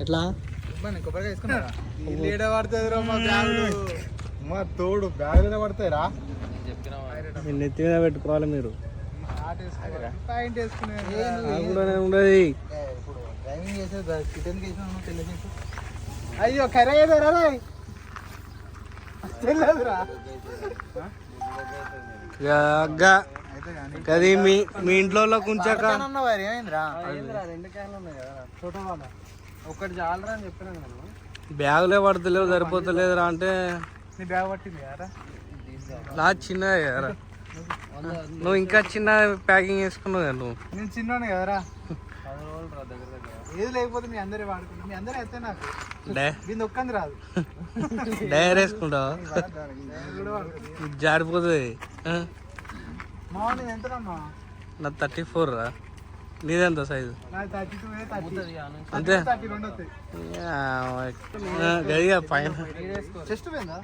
ఎట్లా కొబ్బరికాయ వేసుకున్నారా లేడ పడుతుంది మా బ్యాగులు మా తోడు బ్యాగులు పడతాయిరా మీ నెత్తి మీద పెట్టుకోవాలి మీరు పాయింట్ వేసుకునే ఉండదు ఇప్పుడు డ్రైవింగ్ చేసే కిటన్ చేసిన తెలియదు అయ్యో కరేదరా తెలియదురా అది మీ ఇంట్లో ఉంచాక ఏమైందిరా 2 క్యాన్లు ఉన్నాయి కదా ఫోటో వాళ్ళ ఒకటి చాలరా అని చెప్పినాను నేను బ్యాగులే పడతలేవు సరిపోతలేదురా అంటే నీ బ్యాగ్ పట్టింది కదా నా చిన్నది కదరా నువ్వు ఇంకా చిన్న ప్యాకింగ్ వేసుకున్నావు కదా నువ్వు నేను చిన్నోనే కదరా ఏది లేకపోతే మీ అందరే వాడుకుంటారు మీ అందరూ అయితే నాకు దీన్ని ఒక్కంది రాదు డైర్ వేసుకుంటావు జారిపోతుంది మా నేను ఎంతనమ్మా నా 34 రా నీదెంత సైజు అంతే గదిగా పైన చెస్ట్ పోయిందా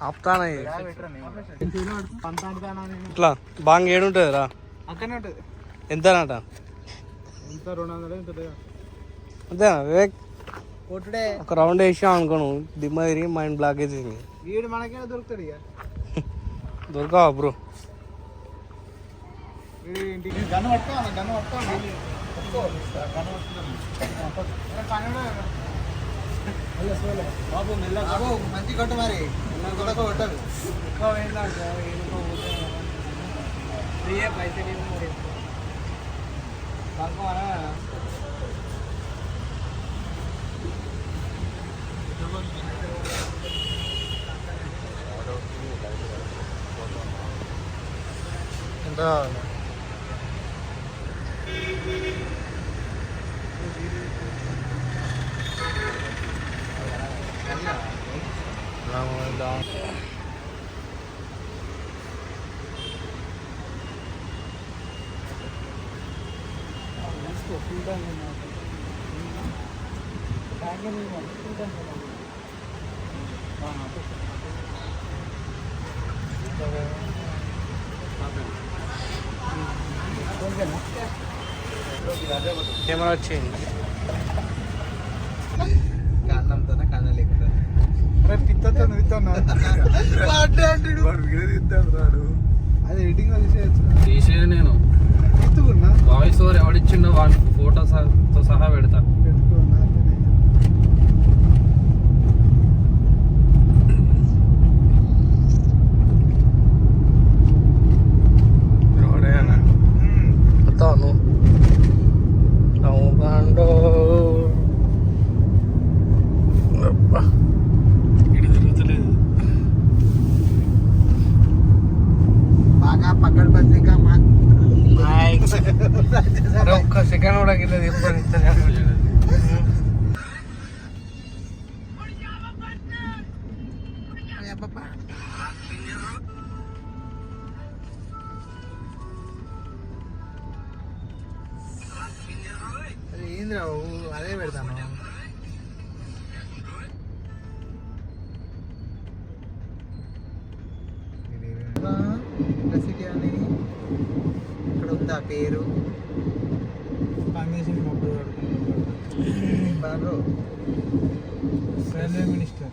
ఆపుతానా ఇట్లా బాగా ఏడుంటుంది రా అక్కడనే ఉంటుంది ఎంతనట ఎంత 200 అంతేనా వివేక్ కొట్టుడే ఒక రౌండ్ వేసాం అనుకోను దిమ్మ తిరిగి మైండ్ బ్లాక్ వేసింది వీడు మనకేనా దొరుకుతాడు ఇక దొరకవా బ్రో గన్ను పట్టుకో బాబు బాబు మంచి కొట్టు మరి కొట్టదు ఎంత కెమెరా వచ్చింది కారణంతోనే కన్నా లేకుండా అది ఎడిటింగ్ తీసేది నేను వాయిస్ ఓవర్ ఎవడిచ్చిండో వాడి ఫోటో తో సహా పెడతా ఒక్క సెకండ్ కూడా గిల్లది ఎప్పుడు ఏంద్రా అదే పెడతాను సిటీ అని ఇక్కడ ఉందా పేరు పనిచేసింది మబ్బు రైల్వే మినిస్టర్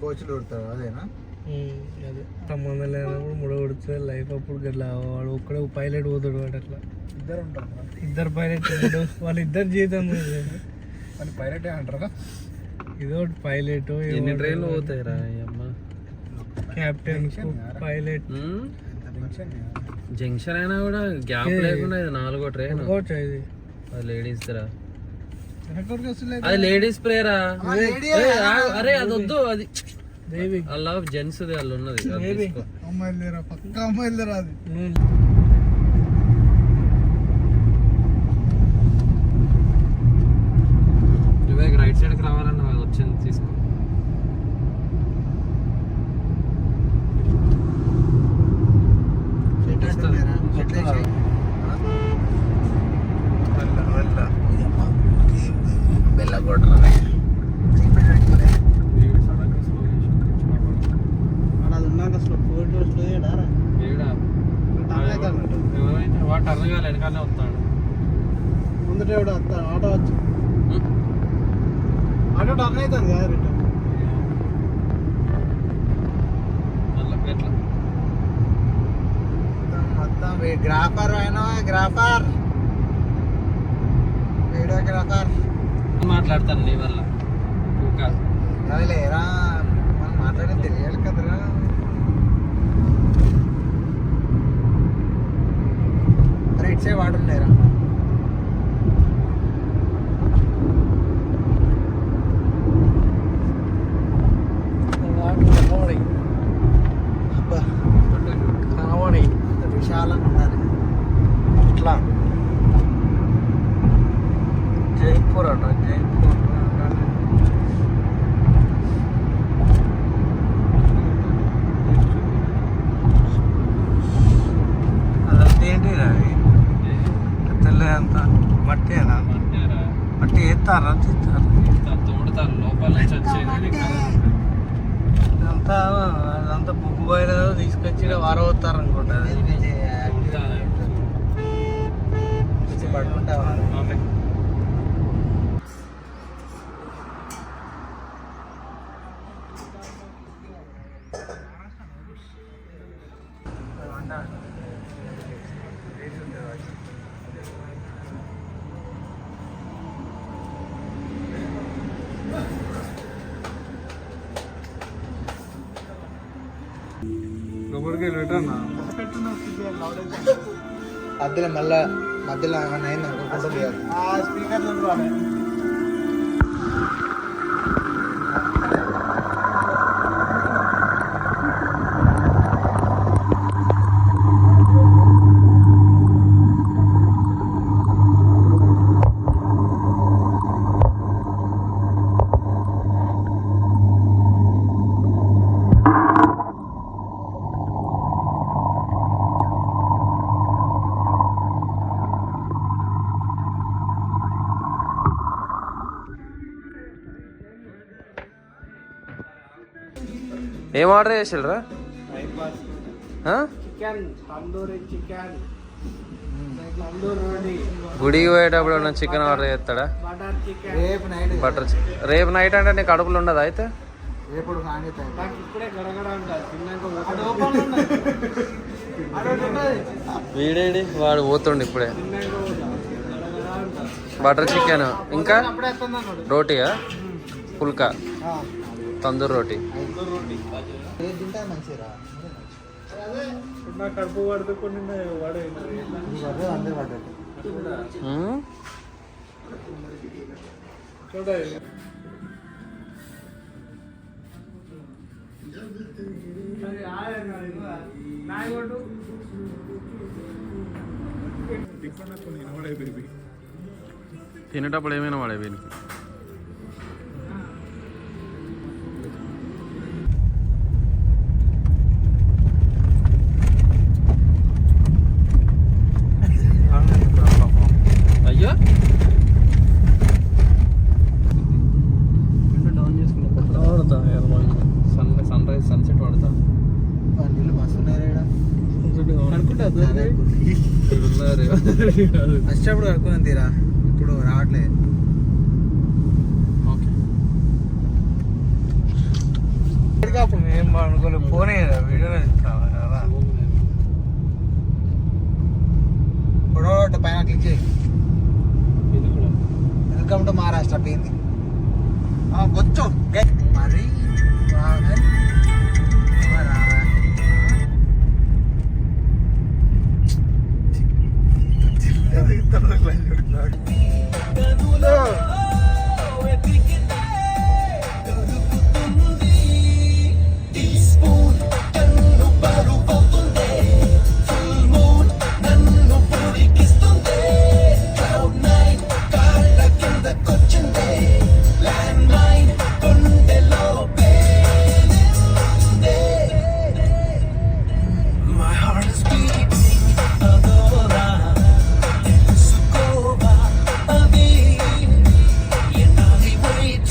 కోచ్లు కొడతారు అదేనా అదే సంబంధం లేనప్పుడు ముడ కొడుతుంది లైఫ్ అప్పుడు గట్లా వాడు ఒక్కడే పైలట్ పోతాడు వాడు అట్లా ఇద్దరు ఉంటారు ఇద్దరు పైలట్ వాళ్ళు ఇద్దరు జీతం వాళ్ళు పైలటే అంటారా ఇదో పైలట్ ఎన్ని ట్రైన్లు పోతాయి రా అమ్మ కెప్టెన్ పైలట్ జంక్షన్ అయినా కూడా గ్యాప్ లేకుండా ఇది 4వ ట్రైన్ ఇది అది లేడీస్ రా అది లేడీస్ ప్రేయరా అరే అది వద్దు అది అలా జెంట్స్ వాళ్ళు ఉన్నది అమ్మాయిలు లేరా పక్క అమ్మాయిలు లేరా అది వివేక్ రైట్ సైడ్కి రావాలన్న వచ్చింది తీసుకో కానీ వస్తాడు. ముందట ఎవడో వస్తాడు ఆటో వచ్చి ఆటో టర్న్ అవుతుంది కదా రిటర్న్ ఎట్లా మొత్తం గ్రాఫర్ అయినా గ్రాఫర్ వీడియోగ్రాఫర్ మాట్లాడతాను నీ వల్ల అది లేరా మనం మాట్లాడేది తెలియాలి కదరా. రైట్ సైడ్ వాటర్ లేరా కనబడి విశాలంగా ఉండాలి. ఇట్లా జైపూర్ అట జైపూర్ అదంతా ఏంటి రవి తెల్లదంత మట్టేనా మట్టి ఎత్తారా తోడుతారు లోపల నుంచి వచ్చేది. అదంతా బుక్ బాయిలో తీసుకొచ్చి వారవుతారు అనుకుంటా. పడుకుంటావా మధ్యలో మధ్యలో ఏమన్నా అయింది అనుకుంటా స్పీకర్ ఏం ఆర్డర్ చేసిల్రా? చికెన్ తందూరి చికెన్ తందూరి రోటీ గుడికి పోయేటప్పుడు ఉన్న చికెన్ ఆర్డర్ చేస్తాడా? బటర్ చికెన్ రేపు నైట్ బటర్ చికెన్ రేపు నైట్ అంటే నీకు కడుపులో ఉండదా అయితే? రేపు సాయంత్రం నాకు ఇప్పుడే గడగడ ఉంటుంది వీడేడి వాడు పోతుండు ఇప్పుడే. బటర్ చికెన్ ఇంకా రోటీయా పుల్కా తందూర్ రోటీ. తింటే మంచిరా నా కడుపు పడుతుంది వాడే అందరు పడ్డది చూడాలి. తినేటప్పుడు ఏమైనా వాడే వీనికి. అయ్యో డౌన్ చేసుకుంటా వాడతా సన్ రైజ్ సన్సెట్ వాడతా. నీళ్ళు మస్తు ఉన్నాయి వచ్చేటప్పుడు కడుక్కున్నాను తీరా ఇప్పుడు రావట్లేదు. అప్పుడు ఏం అనుకోలేదు ఫోనే వీడియో పొడవ పైన క్లిక్ చేయి. వెల్కమ్ టు మహారాష్ట్ర పోయింది వచ్చు మరి Wait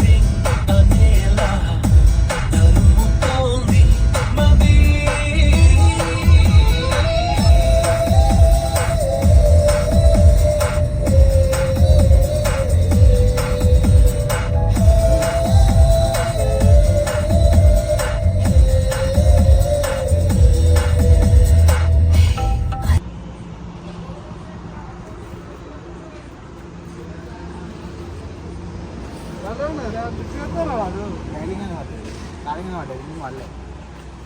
మళ్ళీ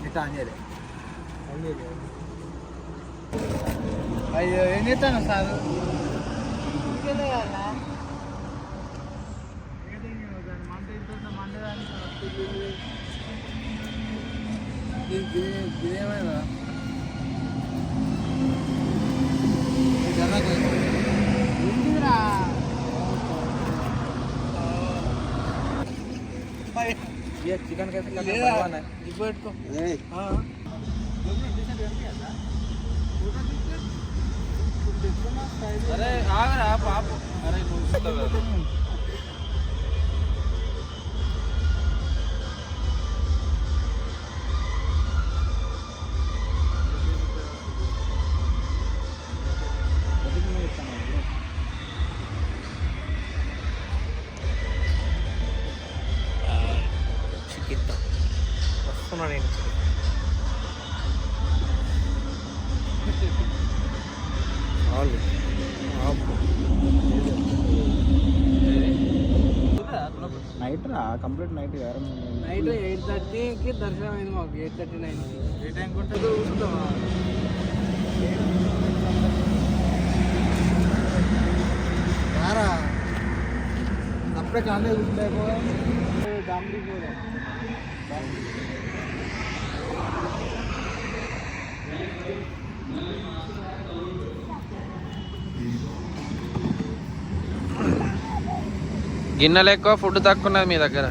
ఇట్లా ఆన్ చేయలే. అయ్యో ఏం చేస్తాను సార్ ఇదేమైనా చికెన్ పెట్టుకో. అరే ఆగరా పాప. అరే వస్తున్నా నేను. నైట్ రా కంప్లీట్ నైట్ నైట్ 8:30కి దర్శనం అయింది మాకు. 8:39కి ఏ టైం కొంటుంది చూస్తావా? రారా అప్పుడే కాలే కూర్చుంటాయిపో దాండి పోలే. గిన్నెలు ఎక్కువ ఫుడ్ తక్కువ ఉన్నది మీ దగ్గర.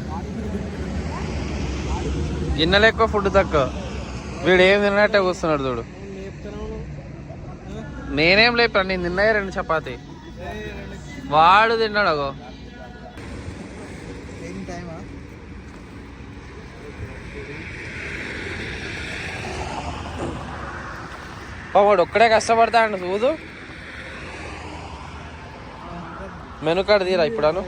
గిన్నెలు ఎక్కువ ఫుడ్ తక్కువ. వీడు ఏం తిన్నట్టే కూర్చున్నాడు చూడు. నేనేం లేపాను, నేను తిన్నాయి 2 చపాతి. వాడు తిన్నాడు అగో. వాడు ఒక్కడే కష్టపడతాడు చూదు. మెను కార్డు తీరా ఇప్పుడు.